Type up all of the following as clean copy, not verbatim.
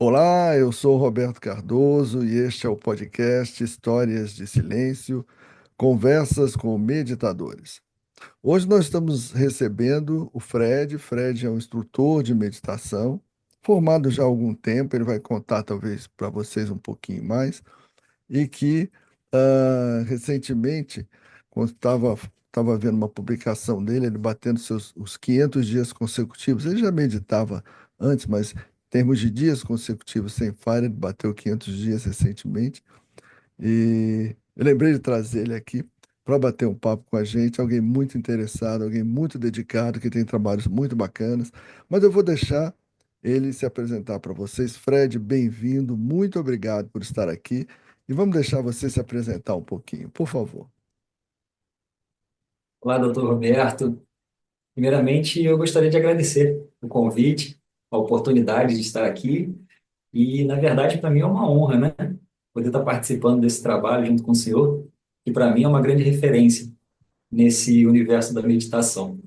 Olá, eu sou Roberto Cardoso e este é o podcast Histórias de Silêncio, Conversas com Meditadores. Hoje nós estamos recebendo o Fred. Fred é um instrutor de meditação, formado já há algum tempo, ele vai contar talvez para vocês um pouquinho mais, e que recentemente, quando estava vendo uma publicação dele, ele batendo os 500 dias consecutivos. Ele já meditava antes, mas em termos de dias consecutivos sem falha, ele bateu 500 dias recentemente. E eu lembrei de trazer ele aqui para bater um papo com a gente, alguém muito interessado, alguém muito dedicado, que tem trabalhos muito bacanas. Mas eu vou deixar ele se apresentar para vocês. Fred, bem-vindo, muito obrigado por estar aqui. E vamos deixar você se apresentar um pouquinho, por favor. Olá, doutor Roberto. Primeiramente, eu gostaria de agradecer o convite, a oportunidade de estar aqui. E, na verdade, para mim é uma honra, né? Poder estar participando desse trabalho junto com o senhor, que para mim é uma grande referência nesse universo da meditação.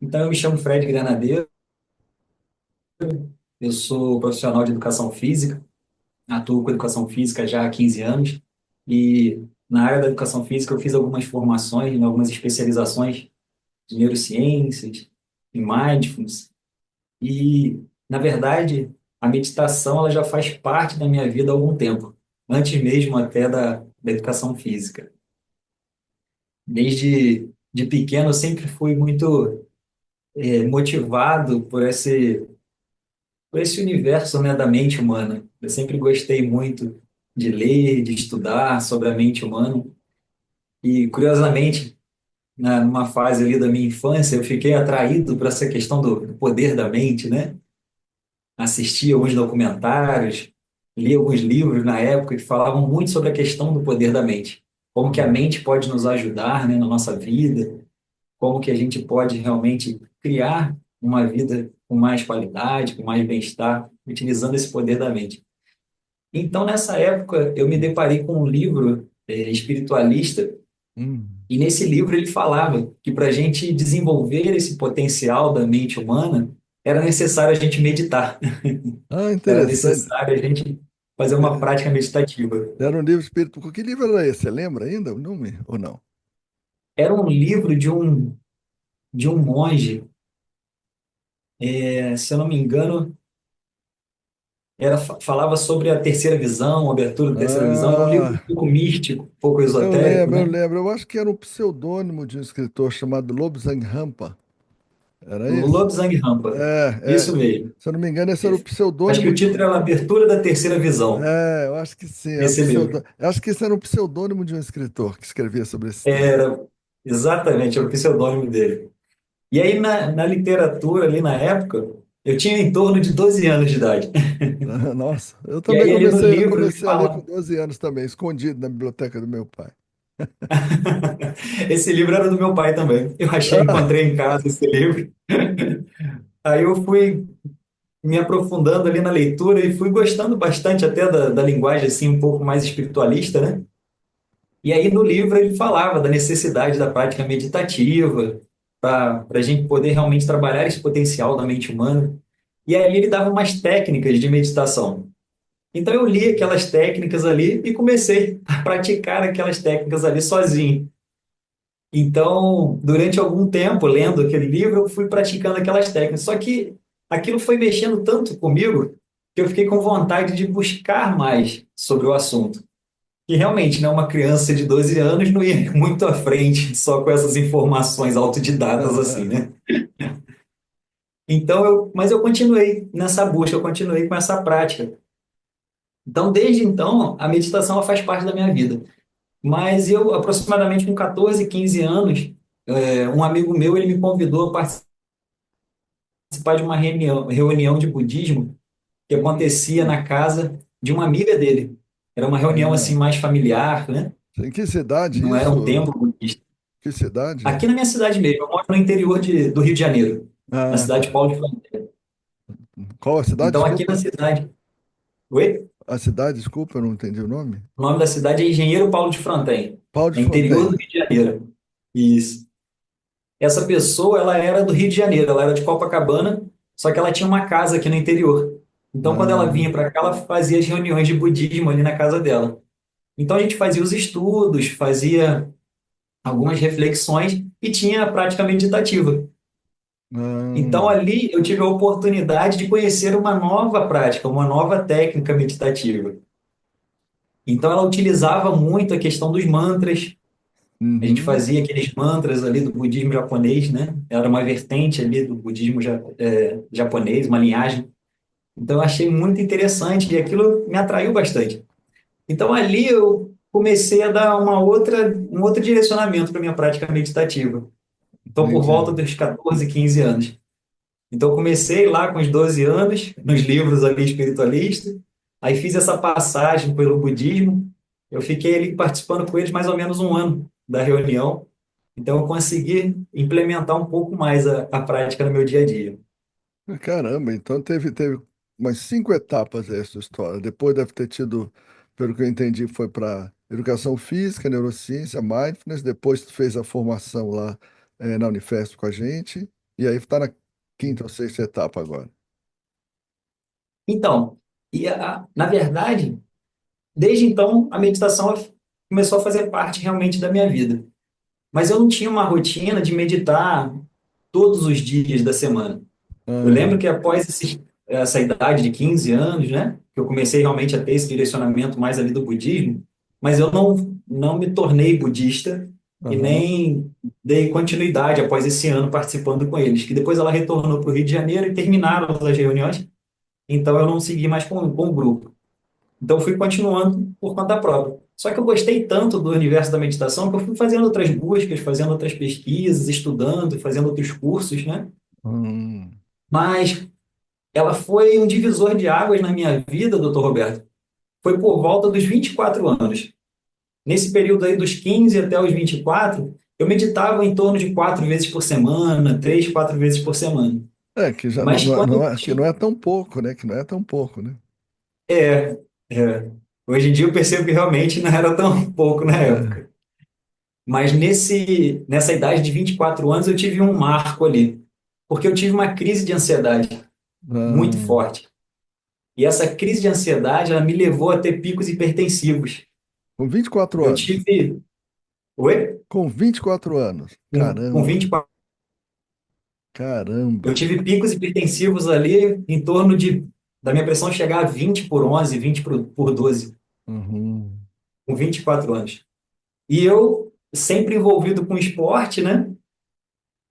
Então, eu me chamo Fred Granadeiro, eu sou profissional de educação física, atuo com educação física já há 15 anos. E, na área da educação física, eu fiz algumas formações, algumas especializações de neurociências, em mindfulness. E, na verdade, a meditação ela já faz parte da minha vida há algum tempo, antes mesmo até da educação física. Desde de pequeno, eu sempre fui muito motivado por esse universo, né, da mente humana. Eu sempre gostei muito de ler, de estudar sobre a mente humana. E, curiosamente, numa fase ali da minha infância, eu fiquei atraído para essa questão do poder da mente, né? Assisti alguns documentários, li alguns livros na época que falavam muito sobre a questão do poder da mente. Como que a Hum. mente pode nos ajudar, né, na nossa vida, como que a gente pode realmente criar uma vida com mais qualidade, com mais bem-estar, utilizando esse poder da mente. Então, nessa época, eu me deparei com um livro espiritualista, Hum. e nesse livro ele falava que para a gente desenvolver esse potencial da mente humana, era necessário a gente meditar. Ah, Era interessante. necessário a gente fazer uma prática meditativa. Era um livro espírito. Que livro era esse? Você lembra ainda o nome ou não? Era um livro de um monge, se eu não me engano, falava sobre a terceira visão, a abertura da terceira visão. Era um livro um Ah, pouco místico, um pouco eu esotérico, lembro, eu né? lembro. Eu acho que era um pseudônimo de um escritor chamado Lobsang Rampa. Era O esse? Lobsang Rampa. É. Isso mesmo. Se eu não me engano, esse era o Acho que pseudônimo o título era a Abertura da Terceira Visão, Eu acho que sim, era o esse livro. Eu acho que esse era um pseudônimo de um escritor que escrevia sobre esse tema. Era exatamente o pseudônimo dele. E aí, na literatura, ali na época, eu tinha em torno de 12 anos de idade. Nossa, eu E também aí, ali no livro, ele comecei a ler com fala. 12 anos também, escondido na biblioteca do meu pai. Esse livro era do meu pai também. Eu achei, encontrei em casa esse livro. Aí eu fui me aprofundando ali na leitura e fui gostando bastante até da linguagem assim um pouco mais espiritualista, né? E aí no livro ele falava da necessidade da prática meditativa para a gente poder realmente trabalhar esse potencial da mente humana. E aí ele dava umas técnicas de meditação. Então eu li aquelas técnicas ali e comecei a praticar aquelas técnicas ali sozinho. Então, durante algum tempo, lendo aquele livro, eu fui praticando aquelas técnicas. Só que aquilo foi mexendo tanto comigo que eu fiquei com vontade de buscar mais sobre o assunto. E realmente, né, uma criança de 12 anos não ia muito à frente só com essas informações autodidatas assim, né? Mas eu continuei nessa busca, eu continuei com essa prática. Então, desde então, a meditação ela faz parte da minha vida. Mas eu, aproximadamente com 14, 15 anos, um amigo meu, ele me convidou a participar de uma reunião de budismo que acontecia Hum. na casa de uma amiga dele. Era uma reunião assim Ah, mais familiar, né? em que cidade Não era um isso? templo budista. Que cidade? Aqui na minha cidade mesmo, eu moro no interior do Rio de Janeiro, na Ah, cidade de tá. Paulo de Fronteira. Qual a cidade? Então aqui na Desculpa. cidade, oi? A cidade, desculpa, eu não entendi o nome. O nome da cidade é Engenheiro Paulo de Fronten, Paulo de no interior do Fontaine. Rio de Janeiro. Isso. Essa pessoa, ela era do Rio de Janeiro, ela era de Copacabana, só que ela tinha uma casa aqui no interior. Então, quando ela Ah, vinha para cá, ela fazia as reuniões de budismo ali na casa dela. Então, a gente fazia os estudos, fazia algumas reflexões e tinha a prática meditativa. Então, ah, ali eu tive a oportunidade de conhecer uma nova prática, uma nova técnica meditativa. Então, ela utilizava muito a questão dos mantras. A gente uhum. fazia aqueles mantras ali do budismo japonês, né? Era uma vertente ali do budismo japonês, uma linhagem. Então, eu achei muito interessante e aquilo me atraiu bastante. Então, ali eu comecei a dar um outro direcionamento para minha prática meditativa. Então, por Entendi. volta dos 14, 15 anos. Então, eu comecei lá com os 12 anos, nos livros ali espiritualistas, aí fiz essa passagem pelo budismo, eu fiquei ali participando com eles mais ou menos um ano da reunião, então eu consegui implementar um pouco mais a prática no meu dia a dia. Caramba, então teve umas 5 etapas essa história. Depois deve ter tido, pelo que eu entendi, foi para educação física, neurociência, mindfulness. Depois tu fez a formação lá na Unifesp com a gente. E aí está na quinta ou sexta etapa agora. Então, na verdade, desde então, a meditação começou a fazer parte realmente da minha vida. Mas eu não tinha uma rotina de meditar todos os dias da semana. Eu lembro Aham, que após essa idade de 15 anos, né, que eu comecei realmente a ter esse direcionamento mais ali do budismo, mas eu não me tornei budista e aham, nem dei continuidade após esse ano participando com eles, que depois ela retornou para o Rio de Janeiro e terminaram as reuniões, então eu não segui mais com o grupo. Então eu fui continuando por conta própria. Só que eu gostei tanto do universo da meditação que eu fui fazendo outras buscas, fazendo outras pesquisas, estudando, fazendo outros cursos, né? hum. Mas ela foi um divisor de águas na minha vida, doutor Roberto. Foi por volta dos 24 anos. Nesse período aí dos 15 até os 24, eu meditava em torno de 4 vezes por semana, 3, 4 vezes por semana. É, que já Mas quando que não é tão pouco, né? Que não é tão pouco, né? é, é, hoje em dia eu percebo que realmente não era tão pouco na É. época. Mas nessa idade de 24 anos eu tive um marco ali, porque eu tive uma crise de ansiedade muito Ah, forte. E essa crise de ansiedade, ela me levou a ter picos hipertensivos. com 24 Eu anos. tive. Oi? Com 24 anos. Com Caramba, 24. Eu caramba. tive picos hipertensivos ali em torno da minha pressão chegar a 20 por 11, 20 por 12, Uhum. com 24 anos. E eu, sempre envolvido com esporte, né?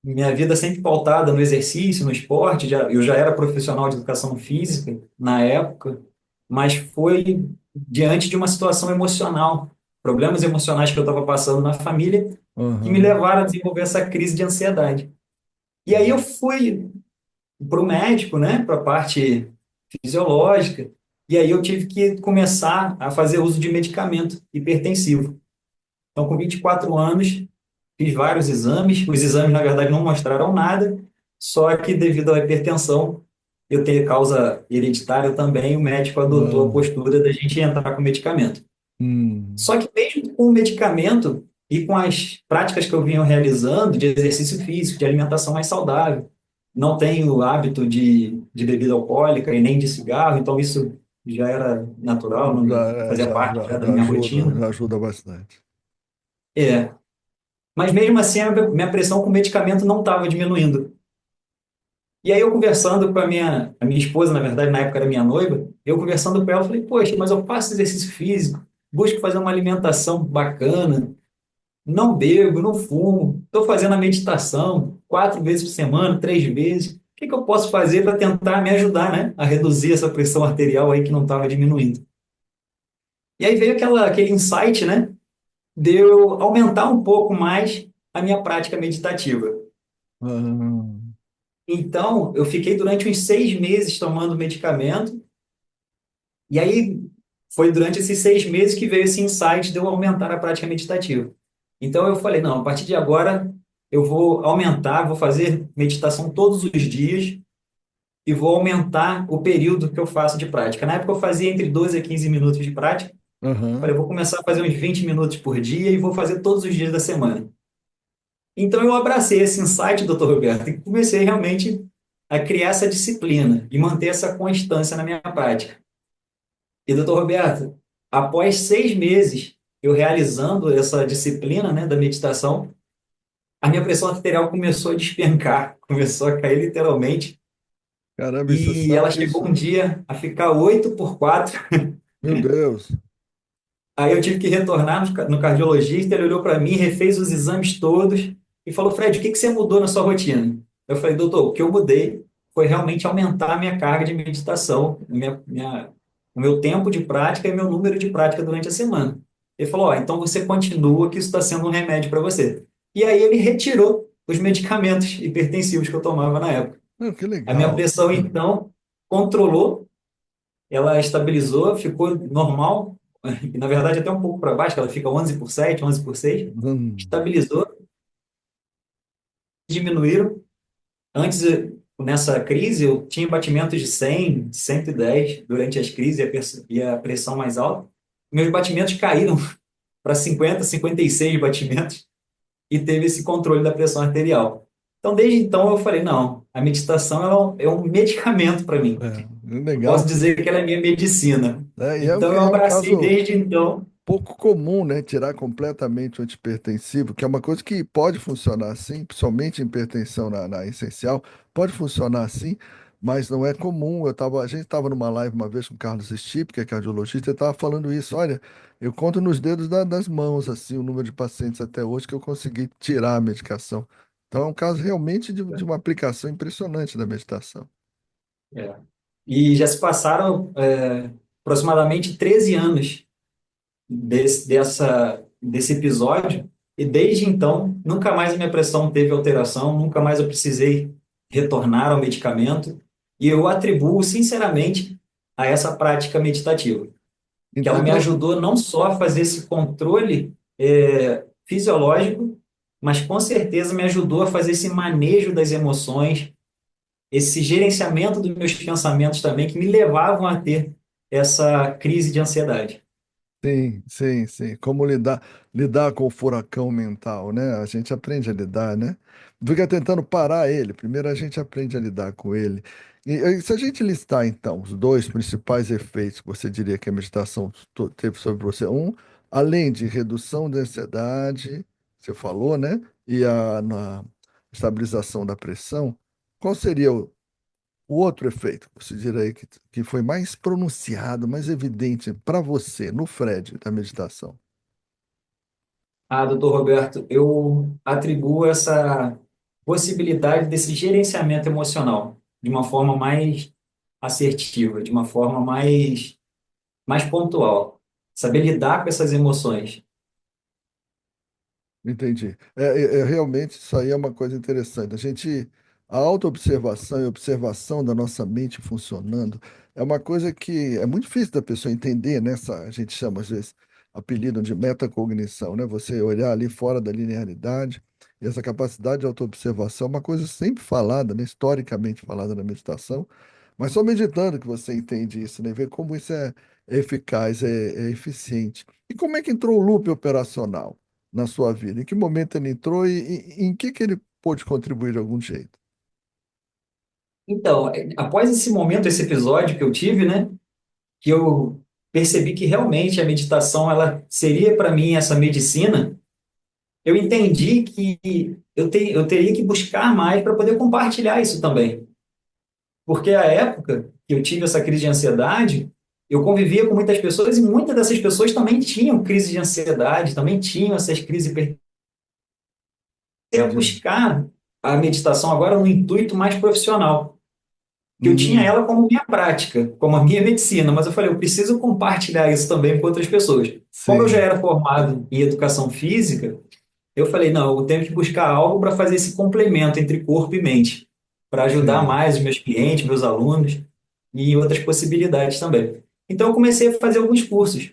Minha vida sempre pautada no exercício, no esporte. Eu já era profissional de educação física na época, mas foi diante de uma situação emocional, problemas emocionais que eu estava passando na família, que me Aham. levaram a desenvolver essa crise de ansiedade. E aí eu fui para o médico, né, para a parte fisiológica, e aí eu tive que começar a fazer uso de medicamento hipertensivo. Então, com 24 anos, fiz vários exames. Os exames, na verdade, não mostraram nada, só que devido à hipertensão, eu tenho causa hereditária também, o médico adotou a Ah, postura da gente entrar com medicamento. hum. Só que mesmo com o medicamento e com as práticas que eu vinha realizando de exercício físico, de alimentação mais saudável, não tenho hábito de bebida alcoólica e nem de cigarro, então isso já era natural, Já, não fazia parte já da minha rotina. já ajuda bastante. É, mas mesmo assim a minha pressão com medicamento não estava diminuindo. E aí eu conversando com a minha esposa, na verdade, na época era minha noiva, eu conversando com ela, falei, poxa, mas eu faço exercício físico, busco fazer uma alimentação bacana, não bebo, não fumo, estou fazendo a meditação 4 vezes por semana, 3 vezes. O que que eu posso fazer para tentar me ajudar, né, a reduzir essa pressão arterial aí que não estava diminuindo? E aí veio aquele insight, né, de eu aumentar um pouco mais a minha prática meditativa. Ah, Então, eu fiquei durante uns 6 meses tomando medicamento, e aí foi durante esses 6 meses que veio esse insight de eu aumentar a prática meditativa. Então, eu falei, não, a partir de agora eu vou aumentar, vou fazer meditação todos os dias e vou aumentar o período que eu faço de prática. Na época, eu fazia entre 12 a 15 minutos de prática. aham. Falei, eu vou começar a fazer uns 20 minutos por dia e vou fazer todos os dias da semana. Então, eu abracei esse insight, doutor Roberto, e comecei realmente a criar essa disciplina e manter essa constância na minha prática. E, doutor Roberto, após 6 meses eu realizando essa disciplina, né, da meditação, a minha pressão arterial começou a despencar, começou a cair literalmente, Caramba, e você e sabe ela que chegou um isso. dia a ficar 8 por 4. Meu Deus. Aí eu tive que retornar no cardiologista, ele olhou para mim, refez os exames todos e falou, Fred, o que que você mudou na sua rotina? Eu falei, doutor, o que eu mudei foi realmente aumentar a minha carga de meditação, o meu tempo de prática e meu número de prática durante a semana. Ele falou, ó, então você continua que isso está sendo um remédio para você. E aí ele retirou os medicamentos hipertensivos que eu tomava na época. Meu, que A minha legal. pressão, então, controlou, ela estabilizou, ficou normal, e na verdade até um pouco para baixo, que ela fica 11 por 7, 11 por 6, Hum, estabilizou, diminuíram. Antes, nessa crise, eu tinha batimentos de 100, 110 durante as crises e a pressão mais alta. Meus batimentos caíram para 50, 56 batimentos e teve esse controle da pressão arterial. Então, desde então, eu falei, não, a meditação é um medicamento para mim. Eu posso legal. dizer que ela é minha medicina. É, e Então, eu é um abracei caso desde então. pouco comum, né? Tirar completamente o antipertensivo, que é uma coisa que pode funcionar assim, principalmente em hipertensão na essencial, pode funcionar assim, mas não é comum. A gente estava numa live uma vez com o Carlos Stipe, que é cardiologista, ele estava falando isso. Olha, eu conto nos dedos das mãos, assim, o número de pacientes até hoje que eu consegui tirar a medicação. Então é um caso realmente de uma aplicação impressionante da meditação. É. E já se passaram aproximadamente 13 anos desse episódio, e desde então, nunca mais a minha pressão teve alteração, nunca mais eu precisei retornar ao medicamento, e eu atribuo, sinceramente, a essa prática meditativa, que ela Então, me ajudou não só a fazer esse controle fisiológico, mas com certeza me ajudou a fazer esse manejo das emoções, esse gerenciamento dos meus pensamentos também, que me levavam a ter essa crise de ansiedade. sim, sim, sim. Como lidar com o furacão mental, né? A gente aprende a lidar, né? Fica tentando parar ele. Primeiro a gente aprende a lidar com ele. E se a gente listar, então, os dois principais efeitos que você diria que a meditação teve sobre você. Um, além de redução da ansiedade, você falou, né? E na estabilização da pressão, qual seria o outro efeito, que você diria aí que foi mais pronunciado, mais evidente para você, no Fred, da meditação? Ah, doutor Roberto, eu atribuo essa possibilidade desse gerenciamento emocional de uma forma mais assertiva, de uma forma mais pontual. Saber lidar com essas emoções. Entendi. Realmente isso aí é uma coisa interessante. A autoobservação e observação da nossa mente funcionando é uma coisa que é muito difícil da pessoa entender, né? A gente chama, às vezes, apelidam de metacognição, né? Você olhar ali fora da linearidade. E essa capacidade de autoobservação é uma coisa sempre falada, né? Historicamente falada na meditação, mas só meditando que você entende isso, né? Ver como isso é eficaz, é eficiente. E como é que entrou o loop operacional na sua vida? Em que momento ele entrou e em que ele pôde contribuir de algum jeito? Então, após esse momento, esse episódio que eu tive, né, que eu percebi que realmente a meditação ela seria para mim essa medicina, eu entendi que eu teria que buscar mais para poder compartilhar isso também. Porque a época que eu tive essa crise de ansiedade, eu convivia com muitas pessoas e muitas dessas pessoas também tinham crise de ansiedade, também tinham essas crises Entendi. buscar a meditação agora no intuito mais profissional. Que eu tinha Hum, ela como minha prática, como a minha medicina, mas eu falei, eu preciso compartilhar isso também com outras pessoas. Como eu já sim, era formado em educação física, eu falei, não, eu tenho que buscar algo para fazer esse complemento entre corpo e mente, para ajudar sim. mais os meus clientes, meus alunos e outras possibilidades também. Então, eu comecei a fazer alguns cursos.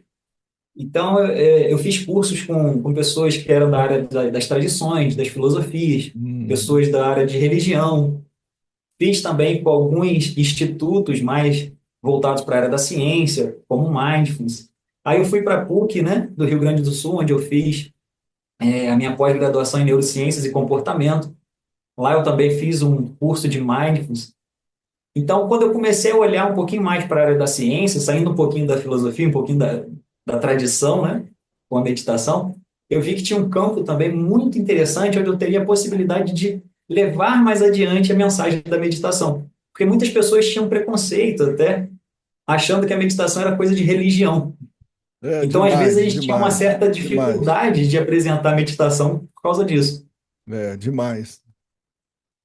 Então, eu fiz cursos com pessoas que eram da área das tradições, das filosofias, Hum, pessoas da área de religião. Fiz também com alguns institutos mais voltados para a área da ciência, como o Mindfulness. Aí eu fui para a PUC, né, do Rio Grande do Sul, onde eu fiz a minha pós-graduação em neurociências e comportamento. Lá eu também fiz um curso de Mindfulness. Então, quando eu comecei a olhar um pouquinho mais para a área da ciência, saindo um pouquinho da filosofia, um pouquinho da tradição, né, com a meditação, eu vi que tinha um campo também muito interessante onde eu teria a possibilidade de levar mais adiante a mensagem da meditação. Porque muitas pessoas tinham preconceito até, achando que a meditação era coisa de religião. É Então, às vezes, a demais, gente tinha uma demais, certa demais. dificuldade de apresentar a meditação por causa disso, É demais.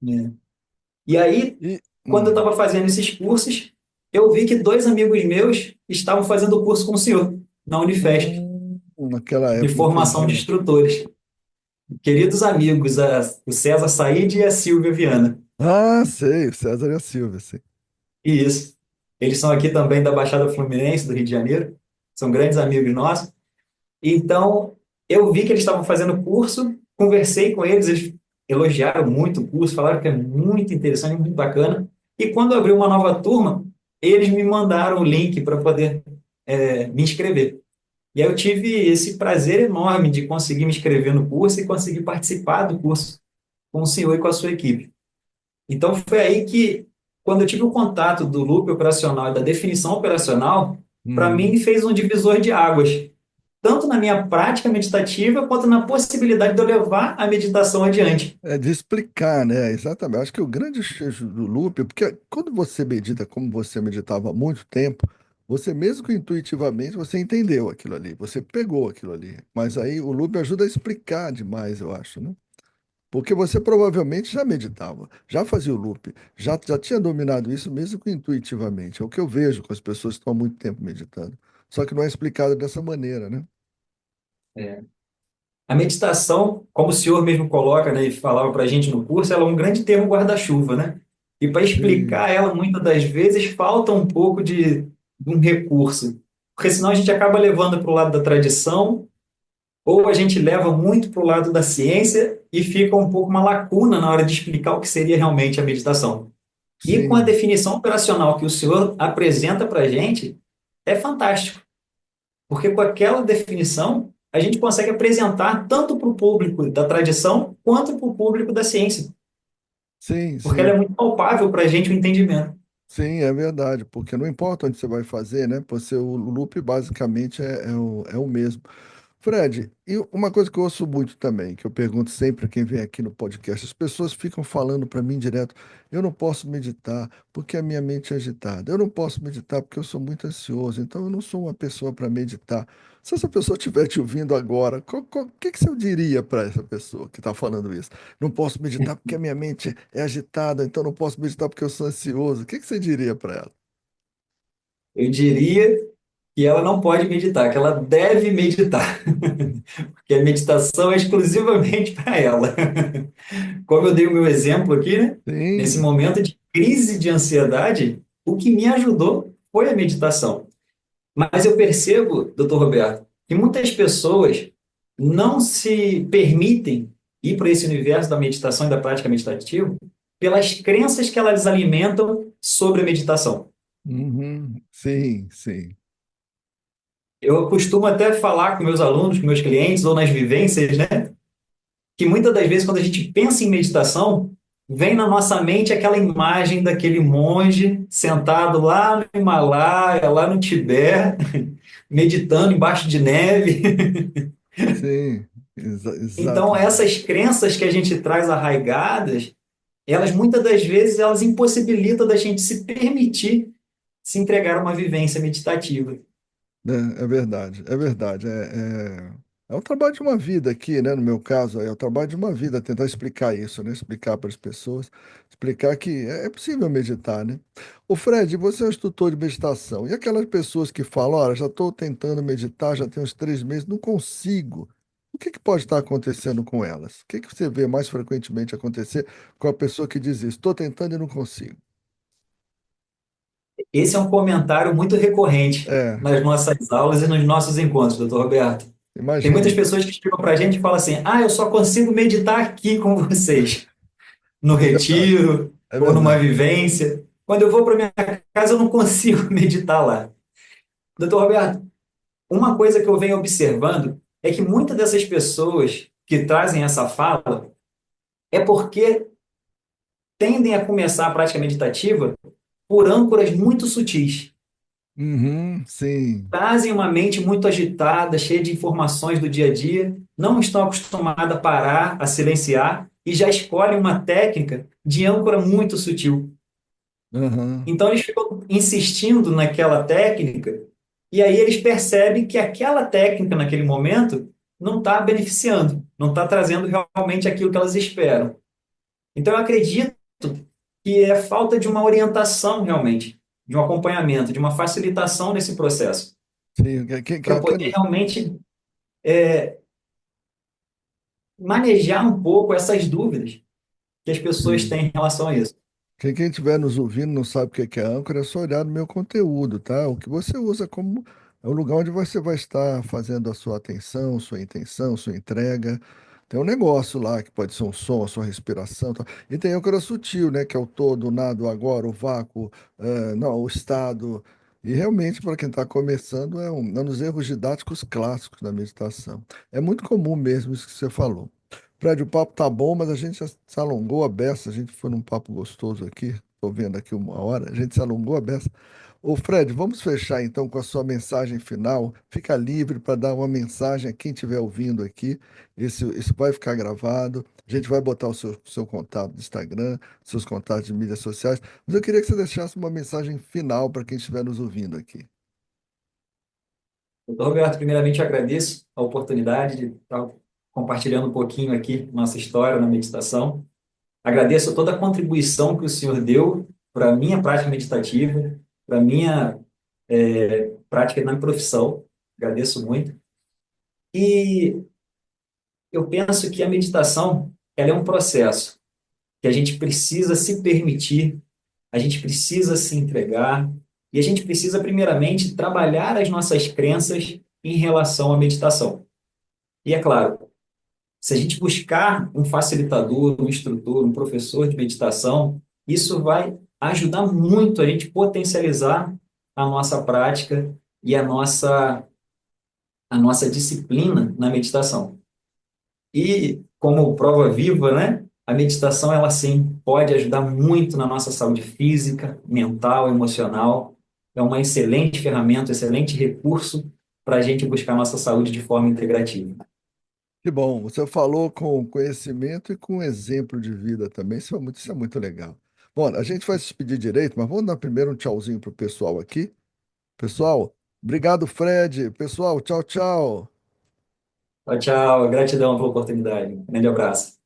né? E aí, E, quando eu estava fazendo esses cursos, eu vi que dois amigos meus estavam fazendo o curso com o senhor, na Unifesp, naquela de época, formação de entendi. instrutores. Queridos amigos, o César Said e a Silvia Viana. Ah, sei, o César e a Silvia, sei. E isso. Eles são aqui também da Baixada Fluminense, do Rio de Janeiro. São grandes amigos nossos. Então, eu vi que eles estavam fazendo curso, conversei com eles, eles elogiaram muito o curso, falaram que é muito interessante, muito bacana. E quando abriu uma nova turma, eles me mandaram o link para poder me inscrever. E aí eu tive esse prazer enorme de conseguir me inscrever no curso e conseguir participar do curso com o senhor e com a sua equipe. Então, foi aí que, quando eu tive o contato do loop operacional e da definição operacional, para mim Uhum. fez um divisor de águas, tanto na minha prática meditativa, quanto na possibilidade de eu levar a meditação adiante. É de explicar, né? Exatamente. Acho que o grande eixo do loop, porque quando você medita como você meditava há muito tempo, você mesmo que intuitivamente você entendeu aquilo ali, você pegou aquilo ali. Mas aí o loop ajuda a explicar demais, eu acho, né? Porque você provavelmente já meditava, já fazia o loop, já tinha dominado isso mesmo que intuitivamente. É o que eu vejo com as pessoas que estão há muito tempo meditando. Só que não é explicado dessa maneira, né? A meditação, como o senhor mesmo coloca, né, e falava para a gente no curso, ela é um grande termo guarda-chuva, né? E para Sim, explicar ela, muitas das vezes, falta um pouco de um recurso. Porque senão a gente acaba levando para o lado da tradição, ou a gente leva muito para o lado da ciência e fica um pouco uma lacuna na hora de explicar o que seria realmente a meditação. E com a sim, definição operacional que o senhor apresenta para a gente, é fantástico. Porque com aquela definição, a gente consegue apresentar tanto para o público da tradição quanto para o público da ciência, sim, porque ela sim. é muito palpável para a gente o entendimento. Sim, é verdade, porque não importa onde você vai fazer, né? Você, o loop basicamente é o mesmo. Fred, e uma coisa que eu ouço muito também, que eu pergunto sempre a quem vem aqui no podcast, as pessoas ficam falando para mim direto, eu não posso meditar porque a minha mente é agitada, eu não posso meditar porque eu sou muito ansioso, então eu não sou uma pessoa para meditar. Se essa pessoa estiver te ouvindo agora, o que que você diria para essa pessoa que está falando isso? Não posso meditar porque a minha mente é agitada, então não posso meditar porque eu sou ansioso. O que que você diria para ela? Eu diria que ela não pode meditar, que ela deve meditar, porque a meditação é exclusivamente para ela. Como eu dei o meu exemplo aqui, né? Nesse Sim, momento de crise de ansiedade, o que me ajudou foi a meditação. Mas eu percebo, doutor Roberto, que muitas pessoas não se permitem ir para esse universo da meditação e da prática meditativa pelas crenças que elas alimentam sobre a meditação. uhum, sim, sim. Eu costumo até falar com meus alunos, com meus clientes, ou nas vivências, né, que muitas das vezes, quando a gente pensa em meditação, vem na nossa mente aquela imagem daquele monge sentado lá no Himalaia, lá no Tibete, meditando embaixo de neve. Sim, Então, exatamente. essas crenças que a gente traz arraigadas, elas muitas das vezes elas impossibilitam da gente se permitir se entregar a uma vivência meditativa. É verdade, é verdade. É o trabalho de uma vida aqui, né? No meu caso, é o trabalho de uma vida tentar explicar isso, né? Explicar para as pessoas, explicar que é possível meditar, né? O Fred, você é um instrutor de meditação. E aquelas pessoas que falam, olha, já estou tentando meditar, já tem uns 3 meses, não consigo. O que que pode estar acontecendo com elas? O que que você vê mais frequentemente acontecer com a pessoa que diz isso? Estou tentando e não consigo. Esse é um comentário muito recorrente É, nas nossas aulas e nos nossos encontros, doutor Roberto. Tem muitas imagino. pessoas que chegam para a gente e falam assim: ah, eu só consigo meditar aqui com vocês, no É verdade, retiro é ou numa verdade. vivência. Quando eu vou para minha casa, eu não consigo meditar lá. Doutor Roberto, uma coisa que eu venho observando é que muitas dessas pessoas que trazem essa fala é porque tendem a começar a prática meditativa por âncoras muito sutis. Uhum, sim. Trazem uma mente muito agitada, cheia de informações do dia a dia, não estão acostumadas a parar, a silenciar e já escolhem uma técnica de âncora muito sutil. Aham. Então eles ficam insistindo naquela técnica e aí eles percebem que aquela técnica naquele momento não está beneficiando, não está trazendo realmente aquilo que elas esperam. Então eu acredito que é falta de uma orientação realmente, de um acompanhamento, de uma facilitação nesse processo, Sim, para poder realmente manejar um pouco essas dúvidas que as pessoas sim. têm em relação a isso. Quem estiver nos ouvindo não sabe o que é âncora, é só olhar no meu conteúdo, tá? O que você usa como é o lugar onde você vai estar fazendo a sua atenção, sua intenção, sua entrega. Tem um negócio lá que pode ser um som, a sua respiração, tá? E tem âncora sutil, né? Que é o todo, o nada, o agora, o vácuo, não, o estado. E realmente, para quem está começando, é um dos erros didáticos clássicos da meditação. É muito comum mesmo isso que você falou. Fred, o papo tá bom, mas a gente já se alongou a beça. A gente foi num papo gostoso aqui. Estou vendo aqui uma hora. A gente se alongou a beça. Ô, Fred, vamos fechar então com a sua mensagem final. Fica livre para dar uma mensagem a quem estiver ouvindo aqui. Isso vai ficar gravado. A gente vai botar o seu contato do Instagram, seus contatos de mídias sociais. Mas eu queria que você deixasse uma mensagem final para quem estiver nos ouvindo aqui. Doutor Roberto, primeiramente eu agradeço a oportunidade de estar compartilhando um pouquinho aqui nossa história na meditação. Agradeço toda a contribuição que o senhor deu para a minha prática meditativa, para a minha prática na profissão. Agradeço muito. E eu penso que a meditação, ela é um processo que a gente precisa se permitir, a gente precisa se entregar e a gente precisa, primeiramente, trabalhar as nossas crenças em relação à meditação. E é claro, se a gente buscar um facilitador, um instrutor, um professor de meditação, isso vai ajudar muito a gente potencializar a nossa prática e a nossa disciplina na meditação. E como prova viva, né? A meditação, ela sim pode ajudar muito na nossa saúde física, mental, emocional. É uma excelente ferramenta, um excelente recurso para a gente buscar nossa saúde de forma integrativa. Que bom, você falou com conhecimento e com exemplo de vida também. Isso é muito legal. Bom, a gente vai se despedir direito, mas vamos dar primeiro um tchauzinho pro pessoal aqui. Pessoal, obrigado, Fred. Pessoal, tchau, tchau. Tchau, tchau. Gratidão pela oportunidade. Um grande abraço.